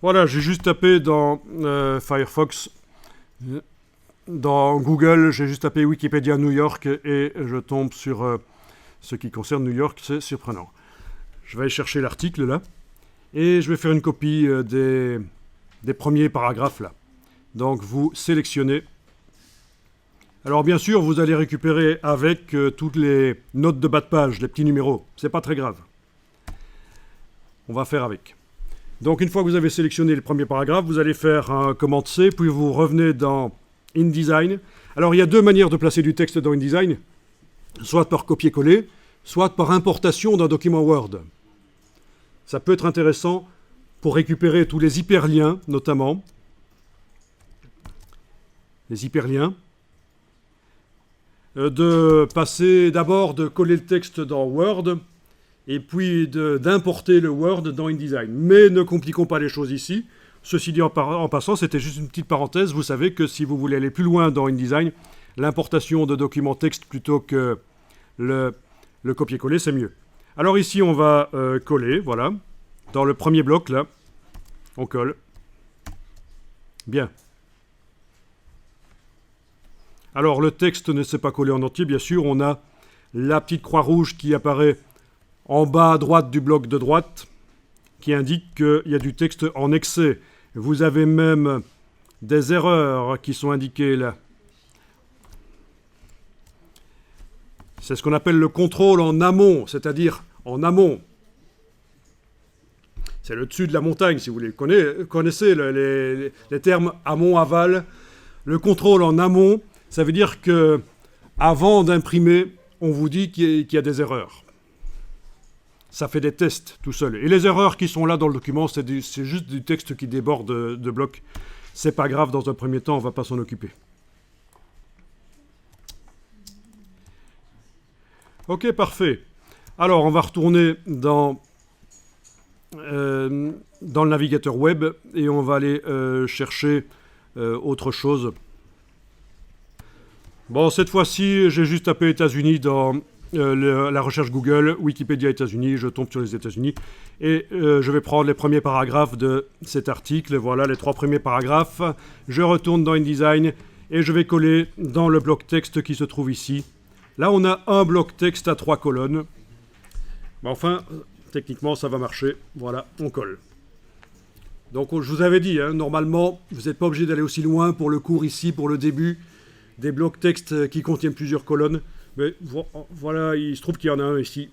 Voilà, j'ai juste tapé dans Firefox, dans Google, j'ai juste tapé Wikipédia New York et je tombe sur ce qui concerne New York, c'est surprenant. Je vais aller chercher l'article là et je vais faire une copie des premiers paragraphes là. Donc vous sélectionnez. Alors bien sûr, vous allez récupérer avec toutes les notes de bas de page, les petits numéros. C'est pas très grave. On va faire avec. Donc une fois que vous avez sélectionné le premier paragraphe, vous allez faire un commande C, puis vous revenez dans InDesign. Alors il y a deux manières de placer du texte dans InDesign, soit par copier-coller, soit par importation d'un document Word. Ça peut être intéressant pour récupérer tous les hyperliens, notamment. Les hyperliens. De passer d'abord de coller le texte dans Word, et puis d'importer le Word dans InDesign. Mais ne compliquons pas les choses ici. Ceci dit, en passant, c'était juste une petite parenthèse. Vous savez que si vous voulez aller plus loin dans InDesign, l'importation de documents texte plutôt que le copier-coller, c'est mieux. Alors ici, on va coller, voilà. Dans le premier bloc, là, on colle. Bien. Alors, le texte ne s'est pas collé en entier, bien sûr. On a la petite croix rouge qui apparaît en bas à droite du bloc de droite, qui indique qu'il y a du texte en excès. Vous avez même des erreurs qui sont indiquées là. C'est ce qu'on appelle le contrôle en amont, c'est-à-dire en amont. C'est le dessus de la montagne, si vous les connaissez, les termes amont-aval. Le contrôle en amont, ça veut dire que avant d'imprimer, on vous dit qu'il y a des erreurs. Ça fait des tests tout seul. Et les erreurs qui sont là dans le document, c'est juste du texte qui déborde de blocs. C'est pas grave, dans un premier temps, on va pas s'en occuper. Ok, parfait. Alors, on va retourner dans le navigateur web et on va aller chercher autre chose. Bon, cette fois-ci, j'ai juste tapé États-Unis dans la recherche Google, Wikipédia États-Unis, je tombe sur les États-Unis et je vais prendre les premiers paragraphes de cet article. Voilà les 3 premiers paragraphes. Je retourne dans InDesign et je vais coller dans le bloc texte qui se trouve ici. Là, on a un bloc texte à 3 colonnes. Mais enfin, techniquement, ça va marcher. Voilà, on colle. Donc, je vous avais dit, hein, normalement, vous n'êtes pas obligé d'aller aussi loin pour le cours ici, pour le début. Des blocs texte qui contiennent plusieurs colonnes. Mais voilà, il se trouve qu'il y en a un ici.